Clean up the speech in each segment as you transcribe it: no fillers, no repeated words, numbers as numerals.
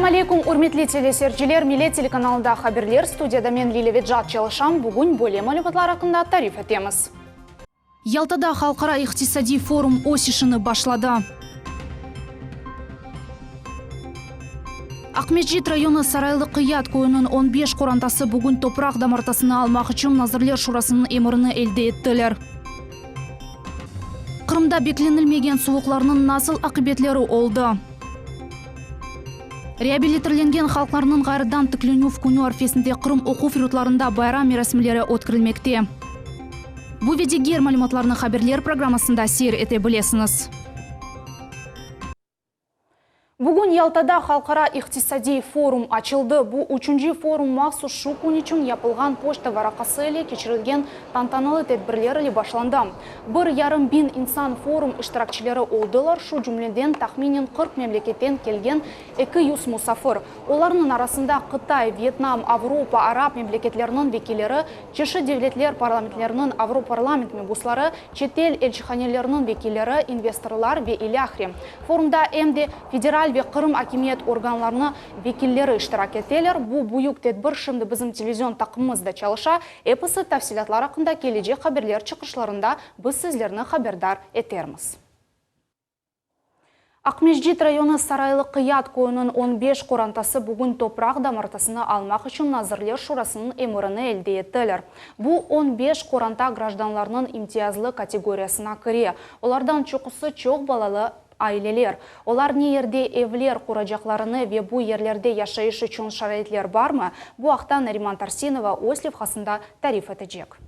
алейкум, урметли телесерчилер, Милет телеканалында хаберлер, студияда мен Лилеведжат Челышам, бүгін бөле мәліметлар ақында тариф етеміз. Ялтада халқара иқтисади форум осишыны башлады. Акмеджит районы Сарайлы Қият көйінің 15 қорантасы бүгін топырақ дамартасыны алмақ үшін Назырлер Шурасының еміріні әлде еттілер. Қырымда бекленілмеген суықларының насыл ақыбетлері олды. Реабилитерленген халқларының ғайырдан тіклену күні арфесінде Қырым оқу фирутларында байрам мерасімлері өткірілмекте. Бұл ведегер мәліметларының хаберлер программасында сер ете білесіңіз. Бүгін Ялтада халқара иқтисади форум açıldı. Bu üçüncü форум махсус шу күн үшін yapılған почта варақасы ile keçirilген тантаналы тедбірлер ile başlandı. 1,5 insan форум iştirakçileri oldular. Şu cümleden tahminen 40 memleketten kelgen 200 musafir. Onların arasında Қытай, Вьетнам, Avrupa, Arap memleketlerinin vekilleri, çeşitli devletler parlamentlerinin Avroparlament mebusları, çetel elçihanelerinin vekilleri, investorlar ve ilahri. Forumda hem de federal ve Qırım hakimiyet organlarını vekilleri iştirak ettiler. Bu büyük tedbir şimdi bizim televizyon takımımızda çalışa. Episi tafsilatlar hakkında gelecek haberler çıkışlarında biz sizlerini haberdar etermiz. Акмеджит районы Сарайлы Қият көйінің 15 қорантасы бүгін топырақ дамартасыны алмақ үшін Назырлер Шурасының еміріні әлде еттілер. Бұл 15 қоранта гражданларының имтиязлы категориясына кіре. Олардан чоқысы чоқ балалы ailелер. Олар не ерде evler құрачақларыны ве бұл ерлерде яшайыш үшін шарайтлер бар ма? Бұл ақтан Нариман Тарсинова Ослев қасында тариф етежек.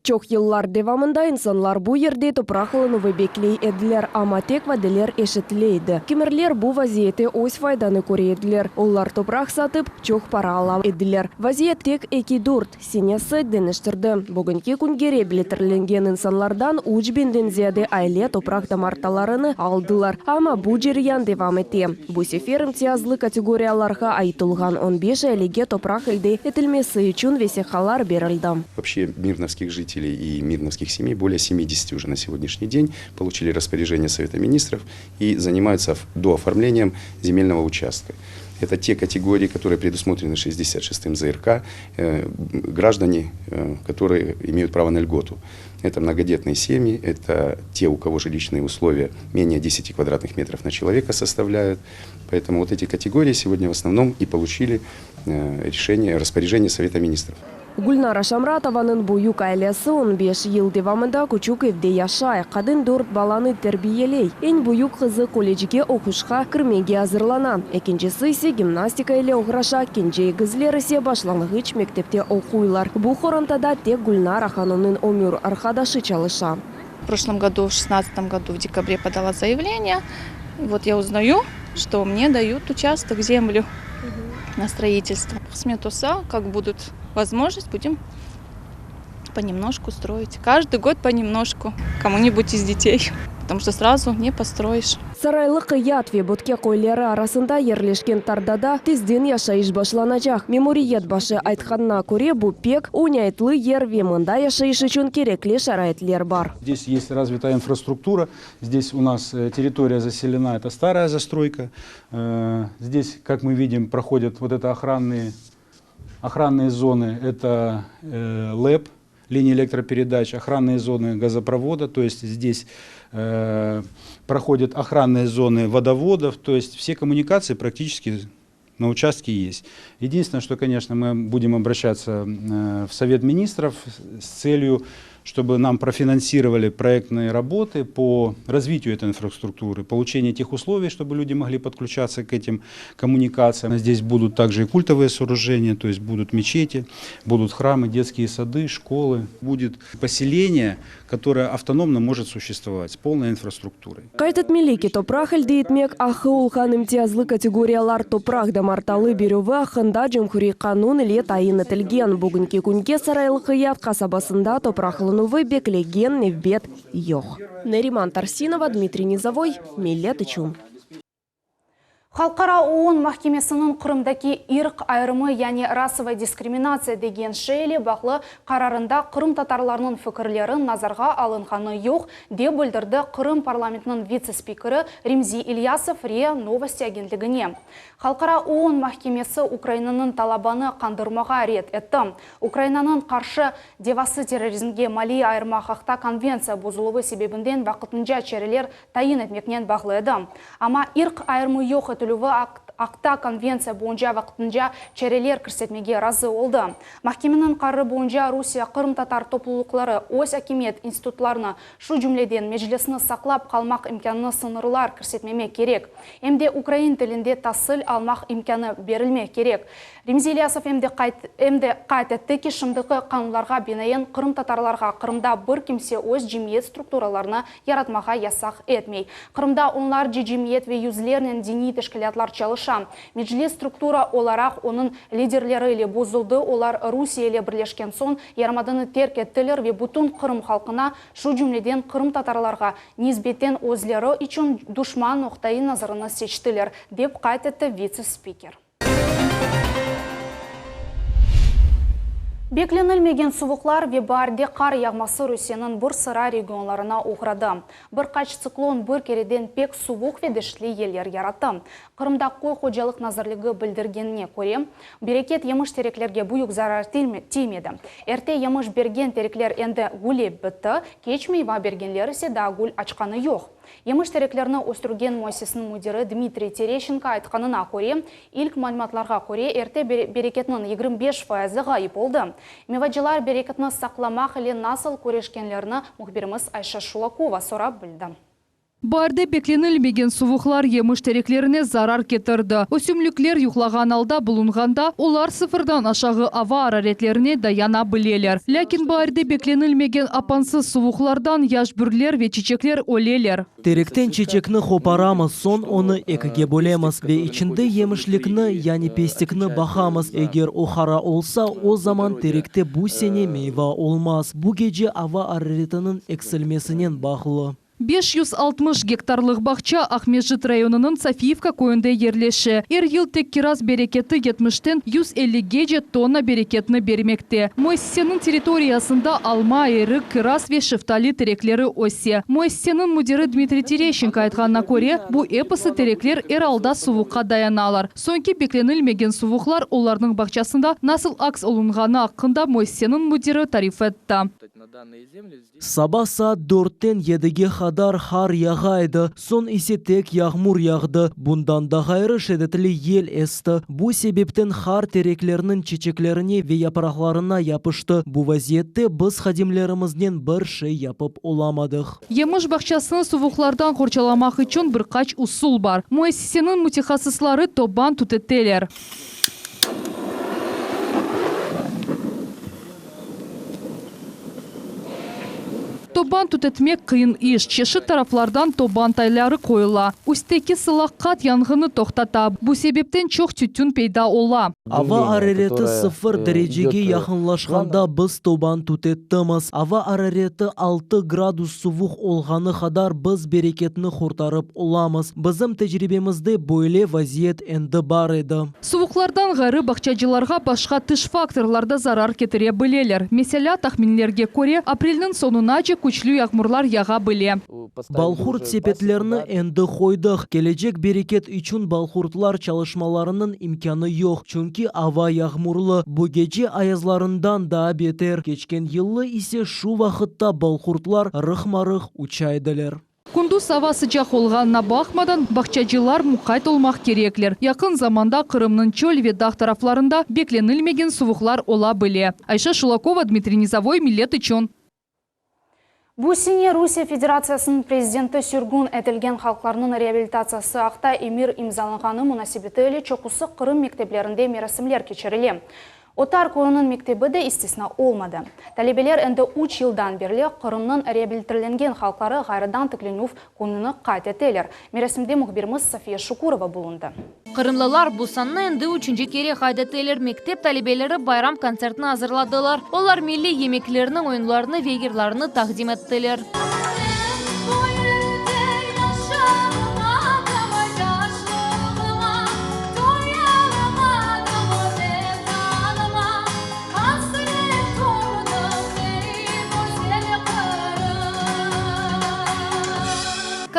Çok yıllar devamında insanlar bu yerde topraklarını ve bekley ediler ama tek vadeler eşitleydi. Kimirler bu vaziyeti öz faydanı koruyediler. Onlar toprak satıp çok para alam ediler. Vaziyet tek 2-4 senesi deniştirdi. Bugünkü günge reabiliterlengen insanlardan 3000'den ziyade aile toprak damartalarını aldılar. Ama bu cereyan devam etti. Bu sefer imtiyazlı kategoriyalarga aytılgan 15 ailege toprak elde etilmesi için vesikalar verildi. Вообще мирновских жителей и мирновских семей более 70 уже на сегодняшний день получили распоряжение Совета Министров и занимаются дооформлением земельного участка. Это те категории, которые предусмотрены 66-м ЗРК, граждане, которые имеют право на льготу. Это многодетные семьи, это те, у кого жилищные условия менее 10 квадратных метров на человека составляют. Поэтому вот эти категории сегодня в основном и получили распоряжение Совета Министров. Gulnara Şamratovanın büyük ailesi 15 yıl devamında küçük evde yaşay. Kadın 4 balanı terbiyeley. En büyük kızı kolejge okuşka kirmege hazırlanan. İkincisi ise gimnastika ile uğraşa. İkinci kızlar ise başlangıç mektepte okuylar. Bu xorantada tek Gulnara Hanım'ın ömür arkadaşı çalışa. В прошлом году, в 2016 году, в декабре подала заявление. Вот я узнаю, что мне дают участок, землю на строительство. Сметуса, как будут возможность, будем понемножку строить. Каждый год понемножку кому-нибудь из детей, потому что сразу не построишь. Сарайлы Қият ve Botke koyları arasında yerleşken Tardada tezden yaşayış başlanacak. Memuriyet başı aytkanına göre bu pek oynaytlı yer ve mında yaşayış için gerekli şarayetler var. Здесь есть развитая инфраструктура. Здесь у нас территория заселена, это старая застройка. Здесь, как мы видим, проходят вот это охранные зоны, это ЛЭП, линии электропередач, охранные зоны газопровода, то есть здесь проходят охранные зоны водоводов, то есть все коммуникации практически на участке есть. Единственное, что, конечно, мы будем обращаться в Совет Министров с целью, чтобы нам профинансировали проектные работы по развитию этой инфраструктуры, получение тех условий, чтобы люди могли подключаться к этим коммуникациям. Здесь будут также и культовые сооружения, то есть будут мечети, будут храмы, детские сады, школы. Будет поселение, которое автономно может существовать с полной инфраструктурой. Кайтет милики топрах elde etmek ahı olgan imtiyazlı kategoriyalar toprak damartalı беруі ақында Cumhuri Kanun ile tayin etilgen. Bugünkü günge Saraylы Қият kasabasında topraklanuvы beklegen nevbet yok. Нариман Тарсинова, Дмитрий Низовой, Милет Ичун. Халқара ООН махкемесінің Қырымдаки ирқ айрымы, яғни расовая дискриминация деген шейлі бақлы қарарында Қырым татарларының фікірлерін назарға алынғаны жоқ, деп білдірді Қырым парламентінің вице-спикері Римзи Ильясов РИА Новости агентлігіне. Халқара ООН махкемесі Украинаның талабаны қандырмаға рет етті. Украинаның қаршы девасы терроризмге Мали айырма хақта конвенция бұзылуы себебінден вақытынша черелер тайын етмекнен бағлы еді. Ама ирқ айырмы жоқ етілуі акта конвенция бойынша вақытынша черелер кірсетмеге разы олды. Махкеменің қарры бойынша Русия Қырым татар топлылықлары ось акимет институтларына шу жүмледен межлесіні сақлап қалмақ имканны сынырлар кірсетмеме керек. Емде Украин тілінде тасыл алмақ имканы берілме керек. Римзи Ильясов емде қайт етті ки шымдықы қануларға бенайын Қырым татарларға Қырымда бір кімсе өз жемиет структураларына яратмаға ясақ етмей. Қырымда онлар жемиет ве юзлерінен дини тешкілятлар чалыша. Меджлес структура оларақ оның лидерлері еле бұзылды, олар Русия еле бірлешкен сон ярмадыны терк еттілер ве бұтын Қырым халқына шу жүмледен Қырым татарларға низбеттен өзлері үшін душман оқтайы назарына сечтілер, деп қайт етті вице-спикер. Бекленілмеген суықлар ве барде қар яғмасы Русияның бір сыра регионларына оғырады. Бір қач циклон бір кереден пек суық ве дәшілі елер яратты. Қырымда қой қожалық назарлығы білдіргеніне көре, берекет еміш тереклерге бұйық зарар теймеді. Әрте еміш берген тереклер енді гулеп бітті, кечмей ва бергенлері се да гул ачқаны жоқ. Еміш тереклеріні өстірген муассисінің мүдері Дмитрий Терещенко айтқанына көре, илк мәліматларға көре, әрте берекетінің 25% ғайып болды. Меваджылар берекетіні сақламақ еле насыл көрешкенлеріні мұхберіміз Айша Шулакова сорап білді. Барде бекленілмеген суықлар еміш тереклеріне зарар кетірді. Өсімліклер юқлаған алда бұлынғанда, олар sıfırдан ашағы ава араретлеріне даяна білелер. Ләкин барде бекленілмеген апансыз суықлардан яшбүрлер ве чечеклер олелер. Теректен чечекні хопарамыз, сон оны екіге бөлеміз. Ве içinde емішлікні, яни пестікні бақамыз. Егер охара олса, о zaman теректе bu sene meyve olmaz. Bu gece ава араретінің эксілмесінен бақылы. 560 гектарлық бақча Ахмежит районының Софиевка көйінде ерлеші. Ел тек кираз берекеті 70-тен 150 тонна берекетіні бермекте. Муассисенің территориясында алма, ерік, кираз ве шифтали тереклері осе. Муассисенің мүдері Дмитрий Терещенко айтқанына көре, бұл эпосы тереклер алда суыққа даяналар. Сонки бекленілмеген суықлар олардың бақчасында насыл акс олынғаны ақында муассисенің мүдері тариф етті. Sabah saat 4'ten 7'ge kadar har yağaydı. Son ise tek yağmur yağdı. Bundan da gayrı şiddetli yel esti. Bu sebepten har tereklerinin çiçeklerine ve yapraklarına yapıştı. Bu vaziyette biz hadimlerimizden bir şey yapıp olamadık. Еміш бақчасының суықлардан қорчаламақ үшін бір қач усул бар. Муассисенің мутехассислары тобан түтеттелер. Тобан түтетмек қиын еш. Чеші тарафлардан тобан тайлары қойыла. Үстекі сылаққат янгыны тоқтата. Бұл себептен чоқ түтін пейда ола. Ава арареті 0 derecege yakınlaşganda biz toban tutettimiz. Ava arareti 6 gradus suvuq olğanı kadar biz bereketini kurtarıp olamız. Bizim tecrübemizde böyle vaziyet endi бар еді. Суықлардан ғары бақчачыларға başqa тыш факторларда зарар кетіре білелер. Mesela tahminlerге көре, апрельдің sonuna күчлü yağmurlar yağa bile. Balhurt sepetlerini endi koyduk. Gelecek bereket için balhurtlar çalışmalarının imkanı yok. Çünkü hava yağmurlu. Bu gece ayazlarından daha beter. Geçken yılı ise şu vakitte balhurtlar rıhmarıh uçaydılar. Күндіз hava sıcak olğanına bakmadan бақчачылар мұқайт olmaq кереклер. Yakın zamanda Kırımның çöl ve dağ taraflarında beklenilmegen suvuqlar ola bile. Ayşe Şulakova, Dmitriy Nizavoy, Millet için. Bu sene Rusiya Federatsiyasының президенті сүргін әтілген халқларының реабилитациясы ақта эмир имзаланғаны мұнасибеті чоқысы Қырым мектеплерінде мерасімлер кечірілі. Отар көңінің мектебі де истисна олмады. Талебелер әнді 3 жылдан берлі Қырымның реабилитирленген халқлары ғайрыдан тікленув көңіні қайт етелер. Мерасімде мұхберіміз София Шукурова болынды. Қырымлылар бұл санны әнді 3-ші кере қайдетелер мектеп талебелері байрам концертіні азырладылар. Олар милли емеклерінің ойынларыны вегерларыны тақдим еттілер.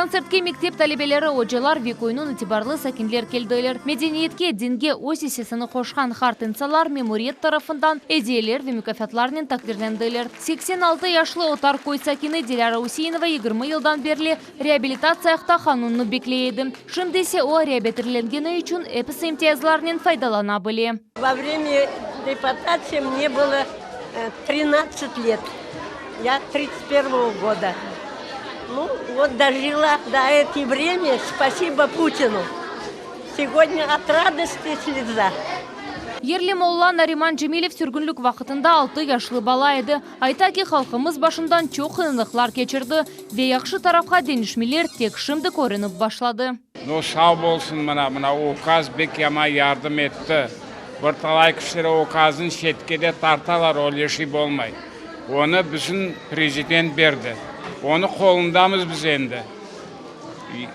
концертке мектеп талебелері оджалар векойнун итибарлы сакинлер келділер. Медениетке, динге өз есесіні қошқан хартынсалар мемориет тарафындан эдиелер ве мүкафатларнен такдирленділер. 86 яшлы отар кой сакины Диляра Усейнова 20 жылдан берлі реабилитацияқта қанунны беклейді. Шындесе о реабилитирленгені үшін эпис имтиязларнен файдалана были. Во время депортации мне было 13 лет. Я 31-го года. Ну, вот дожила до этого времени, спасибо Путину. Сегодня от радости слеза. Ерлі Молла Нариман Джемилев сүргінлік вақытында 6 яшлы бала еді. Айта ки халқымыз башындан чоқ қиындықлар кечірді. Ве яқшы тарапқа денішмелер тек шымды көрініп башлады. Ну, сау болсын мына указ бек яма ярдым етті. Бірталай кішілері указын шеткеде тарталар, ол еші болмай. Оны біздің президент берді. Оны қолындамыз біз енді.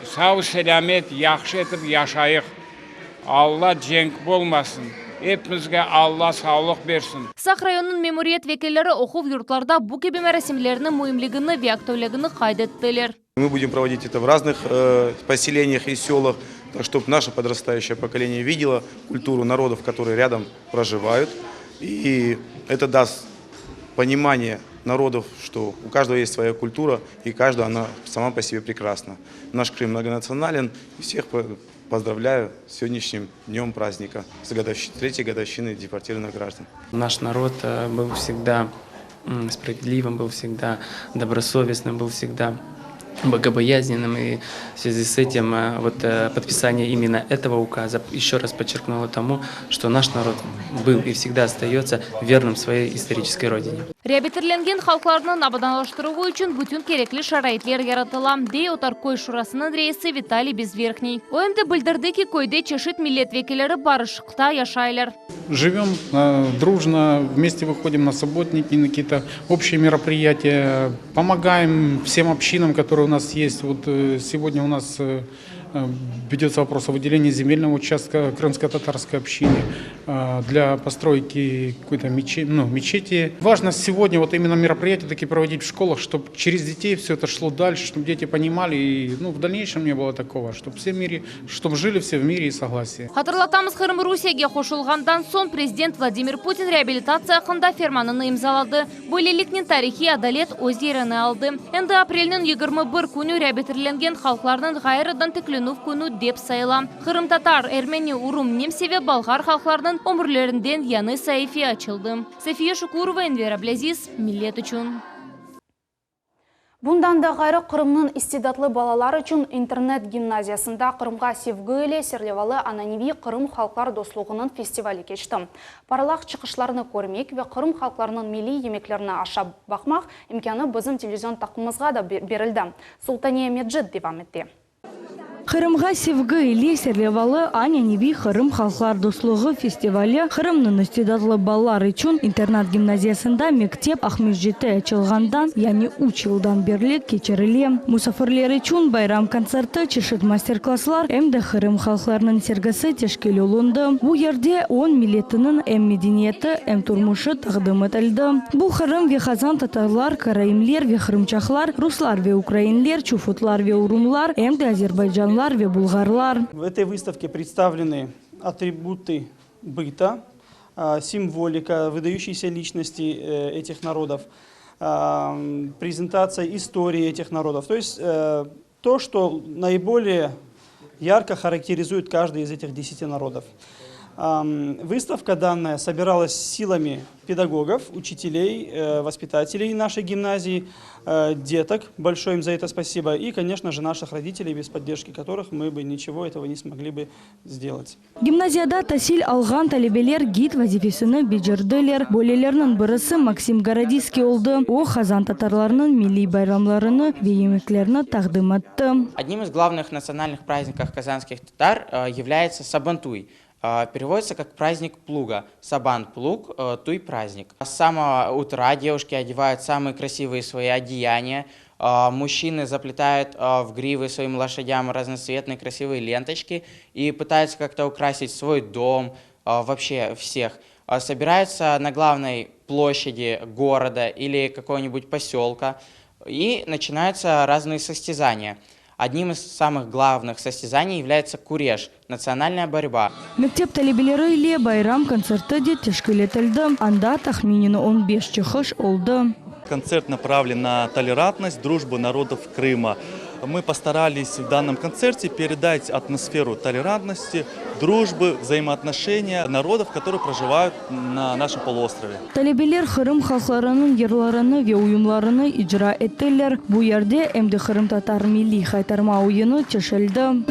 Сау селамет, яқшы етіп яшайық. Алла женк болмасын. Hepimizge Allah sağlık versin. Сақ районының мемориет векелері оқу юртларда бұл кебе мәрәсімлерінің мұйымлігіні ве активлігіні қайдеттілер. Мы будем проводить это в разных поселениях и селах, так чтобы наше подрастающее поколение видело культуру народов, которые рядом проживают. И это даст понимание народов, что у каждого есть своя культура, и каждая она сама по себе прекрасна. Наш Крым многонационален, всех поздравляю с сегодняшним днем праздника, с 3-й годовщиной депортированных граждан. Наш народ был всегда справедливым, был всегда добросовестным, был всегда богобоязненным, и в связи с этим подписание именно этого указа еще раз подчеркнуло тому, что наш народ был и всегда остается верным своей исторической родине. Реабилитирленген халқларының абаданлаштыруы үшін бүтін керекли шарайтлер яратыла. Дей отар кой шурасының рейсі Виталий Безверхний. ОМД білдірді ки койде чешет милет векелері барышықта яшайлар. Живем дружно, вместе выходим на субботники, на какие-то общие мероприятия, помогаем всем общинам, которые у нас есть. Вот сегодня у нас ведется вопрос о выделении земельного участка крымско-татарской общине для постройки какой-то мечети. Важно сегодня вот именно мероприятия такие проводить в школах, чтобы через детей все это шло дальше, чтобы дети понимали, и в дальнейшем не было такого, чтобы все в мире, чтобы жили все в мире и согласии. Хатырлатамыз Кырым Русияге қошылғандан сон президент Владимир Путин реабилитация ақында ферманын имзалады. Бөлелікнен тарихи адалет өз еріні алды. Енді апрелінің 21 күні реабилитирленген халқларының ғайрыдан тіклінув күні деп сайла. Қырым татар, Эрмени, Урум, Немсеве, Балғар халқларының өмірлерінден яны сайфи açılды. София Шукурова, Энвер Аблязиз, Миллет үшін. Бұндан да ғайры Қырымның истидатлы балалар үшін интернет гимназиясында Қырымға севгі еле серлевалы Ананеви Қырым халқлар дослуғының фестивалі кешті. Паралақ чықышларыны көрмек ве Қырым халқларының милли емеклеріні аша бақмақ имканы біздің телевизион тақымызға да берілді. Султания Меджид девам етті. Қырымға севгі еле серлевалы Ананеви Қырым халқлар дослуғы фестивалі Қырымның истидатлы балалар үшін интернат гимназиясында мектеп Ахмеджеті açılғандан, яғни 3 жылдан берлі кечіріле. Мұсафірлер үшін байрам концерті, чешет мастер-класслар, әмді Қырым халқларының сергісі тешкел олынды. Бұл ерде 10 милетінің әм медениеті, әм тұрмышы тағдым етілді. Бұл Қырым ве Қазан татарлар, караимлер ве Қырымчақлар, руслар ве украинлер, чуфутлар ве урумлар, әмді Азербайджан В этой выставке представлены атрибуты быта, символика, выдающиеся личности этих народов, презентация истории этих народов. То есть то, что наиболее ярко характеризует каждый из этих 10 народов. Выставка данная собиралась силами педагогов, учителей, воспитателей нашей гимназии, деток, большое им за это спасибо, и, конечно же, наших родителей, без поддержки которых мы бы ничего этого не смогли бы сделать. Гимназияда тәсил алған талебелер гид вазифесіні бежірділер. Бөлелерінің бірісі Максим Городиский олды. О Қазан татарларының милли байрамларыны ве емеклеріні тақдым етті. Одним из главных национальных праздников казанских татар является Сабантуй. Переводится как праздник плуга. Сабан – плуг, туй – праздник. С самого утра девушки одевают самые красивые свои одеяния. Мужчины заплетают в гривы своим лошадям разноцветные красивые ленточки и пытаются как-то украсить свой дом, вообще всех. Собираются на главной площади города или какого-нибудь поселка и начинаются разные состязания. одним из самых главных состязаний является куреш – национальная борьба. Мектеп талебелері ile байрам концерты де тешкіл етілді. Анда тахминені 15 чықыш олды. Концерт направлен на толерантность, дружбу народов Крыма. Мы постарались в данном концерте передать атмосферу толерантности, дружбы, взаимоотношения народов, которые проживают на нашем полуострове. Талебелер Кырым халқларының ерларыны ве уйымларыны ижра еттелер. Бу ерде әмді Кырым татар милли қайтарма ойыны чешілді.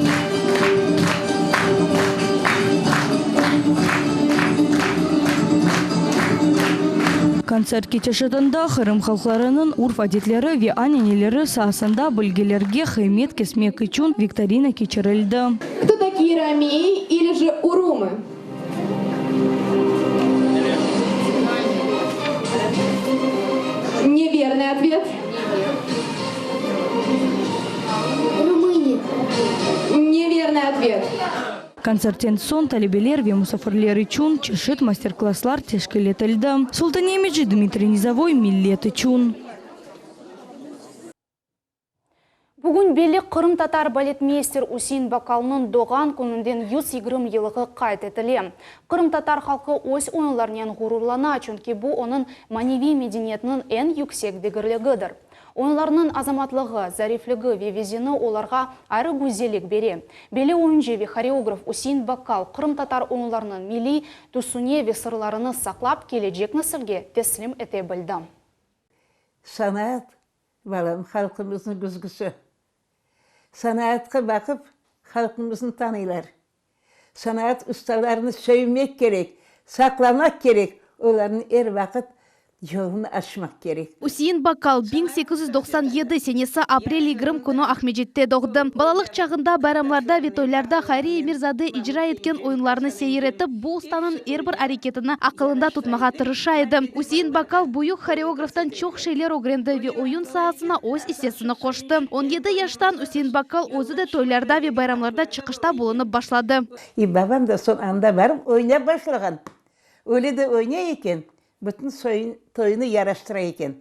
Концерт кечешетында Кырым халқларының урф-адетлері ве аненелері саасында білгелерге хаймет кесмек üçün викторина кечерілді. Кто такие ромеи или же урумы? Неверный ответ. Румыния. Неверный ответ. Концерттен сон талебелер ве мусафирлер üçün чешет мастер-класслар тешкіл етілді. Султанемеджи Дмитрий Низовой миллет üçün. Бүгін белек Кырым татар балетмейстер Усейн Бакалның доған күнінден 120 елығы қайт етіле. Кырым татар халқы өз ойынларынан ғурурлана, чөнки бұл оның маневи медениетінің ән yüksek дегірлігідір. Ойынларының азаматлығы, зарифлігі ве везені оларға әрі гүзелік бере. Беле ойынжы ве хореограф Усейн Бакал Кырым татар ойынларының милли түсуне ве сырларыны сақлап келечек нәсілге теслим ете білді. Sanat, балам, халқымыздың күзгісі. Sanatқа bakıp halkımızın tanıylar. Sanat ustalarını sevmek gerek, saklamak gerek. Onların vakit yolunu açmak gerek. Усейн Бакал 1897 сенесі апрель 20 күні Ахмеджетте доғды. Балалық чағында байрамларда, ветойларда Хайри Эмирзаде ижра еткен ойынларны сейретіп, бұл ұстаның әрбір әрекетіні ақылында тұтмаға тырышайды. Усейн Бакал бұйық хореографтан чоқ шейлер огренді ве ойын саасына өз есесіні қошты. 17 яштан Усейн Бакал өзі де тойларда ве байрамларда чықышта болынып башлады. Babam da son anda varıp oynaya başlagan. Öyle de oynaya eкен. Bütün toyunu yaraştıra eken.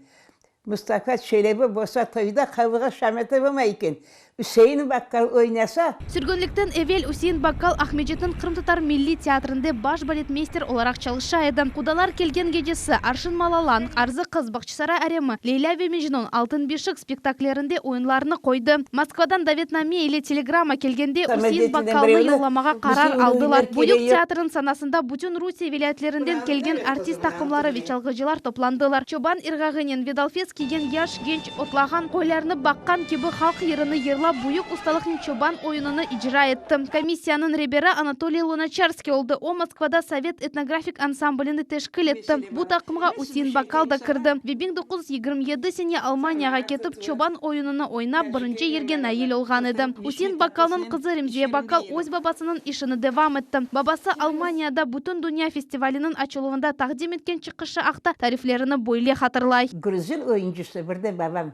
Mustafa Çelebi bosa toyda kavga şamete bulma eken. Hüseyin Bakkal oynasa. Сүргөнліктен эвел Усейн Бакал Ахмеджеттің Кырым татар милли театрында баш балетмейстер оларақ çalışайды. Кудалар келген гежесі Аршын Малалан, Арзы қыз Бақчысара әремі, Лейля ве Межнун Алтын бешік спектаклерінде ойынларыны қойды. Москвадан Даветнаме или телеграмма келгенде Усейн Бакалны йолламаға қарар алдылар. Бұйық театрын санасында бүтін Русия вилаятлерінден келген артист тақымлары вечалғыжылар топландылар. Чобан Ирғағынен Ведалфес киген яш генч отлаған қойларны баққан кебі халық еріні ерлап бұйық ұсталықын чобан ойыныны ижра етті. Комиссияның ребері Анатолий Луначарский олды. О Москвада Совет этнографик ансамбліні тешкіл етті. Бұл тақымға Усейн Бакал да кірді. 1927 сене Алманияға кетіп, чобан ойыныны ойнап, бірінші ерген әйел олған еді. Усейн Бакалның қызы Ремзия Бакал өз бабасының ішіні девам етті. Бабасы Алманияда бүтін дүния фестивалінің açılığında тақдим еткен чықышы ақта тарифлеріні бойле хатырлай. Грузин oyuncusu burada babam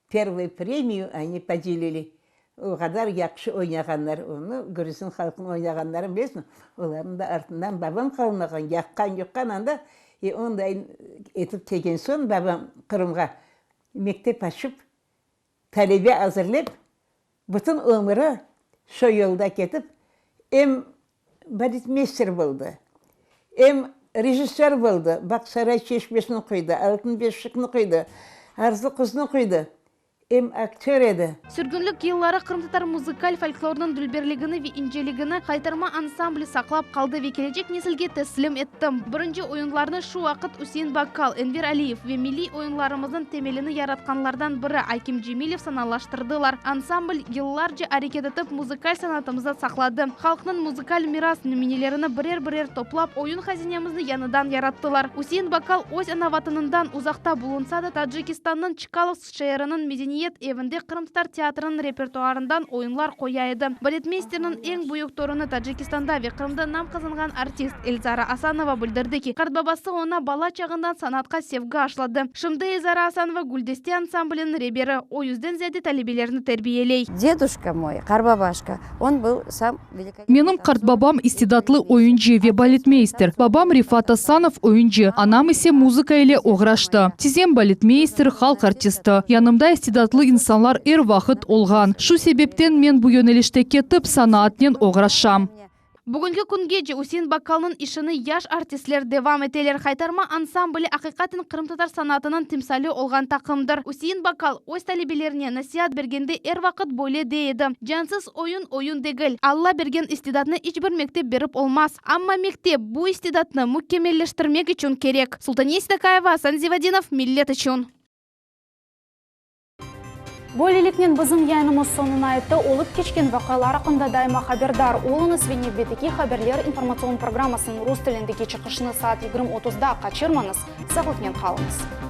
первую премию они поделили. O kadar yakışı oynayanlar onu, Gruzin halkın oynayanları biliyorsun. Onların da ardından babam kalmagan, yakkan anda onu da etip tegen son babam Kırım'a mektep açıp talebe hazırlayıp bütün ömrü şu yolda gidip hem baletmeister oldu, hem rejissör oldu. Bak Saray Çeşmesi'ni koydu, Altın Beşik'ni koydu, Arzu Kız'ni koydu. Hem aktör еді. Сүргінлік еллары Кырым татар музыкаль фольклорның дүлберлігіні ве инжелігіні қайтарма ансамблі сақлап қалды ве келечек несілге тәсілім еттім. Бірінші ойынларны шу вақыт Усейн Бакал, Энвер Алиев ве милли ойынларымыздың темеліні яратқанлардан бірі Айким Джемилев саналаштырдылар. Ансамбль елларжы әрекет етіп музыкаль санатымызды сақлады. Халқның музыкаль мирас нөминелеріні бірер топлап ойын хазинемізді яныдан яраттылар. Усейн Бакал өз анаватынынан ұзақта бұлынса да Таджикистанның Чкаловск шайырының медениет евінде Кырым татар театрының репертуарындан ойынлар қояйды. Балетмейстерінің ең бұйық торыны Таджикистанда ве Кырымда нам қазанған артист Эльзара Асанова білдірді ки, қартбабасы она бала чағындан санатқа севгі ашлады. Шымды Эльзара Асанова Гүлдесте ансамблінің ребері ойызден зәді талебелеріні тәрбиелей. Дедушка мой, Карбабашка, он был сам великолепный. Менің қартбабам истидатлы ойынчы ве балетмейстер. Бабам Рифат Асанов ойынчы, анам исе музыка иле оғрашты. Тизем балетмейстер, халк артисты. Янымда истидатлы истидатлы инсанлар эр вақыт олған. Шу себептен мен бұ йөнеліште кетіп санаатнен оғырашам. Бүгінгі күнге же Усейн Бакалның ишыны яш артистлер девам етелер. Қайтарма ансамблі ақиқатын Қырым татар санатының тимсалі олған тақымдыр. Усейн Бакал өз талебелеріне насият бергенде эр вақыт бойле дейді. Жансыз ойын дегіл. Алла берген истидатны ичбір мектеп беріп олмас. Амма мектеп бұ истидатны мүккемеллештірмек үшін керек. Султания Сидакаева, Асан Зивадинов, Миллет үшін. Бөлелікнен бізім яйнымыз сонына айты олып кечкен вақайлар ақында дайма хабердар. Олыны свене бетеки хаберлер информацион программасын рус тіліндегі чықышыны саат 20:30-да қачырманыз. Сағылтмен қалыңыз.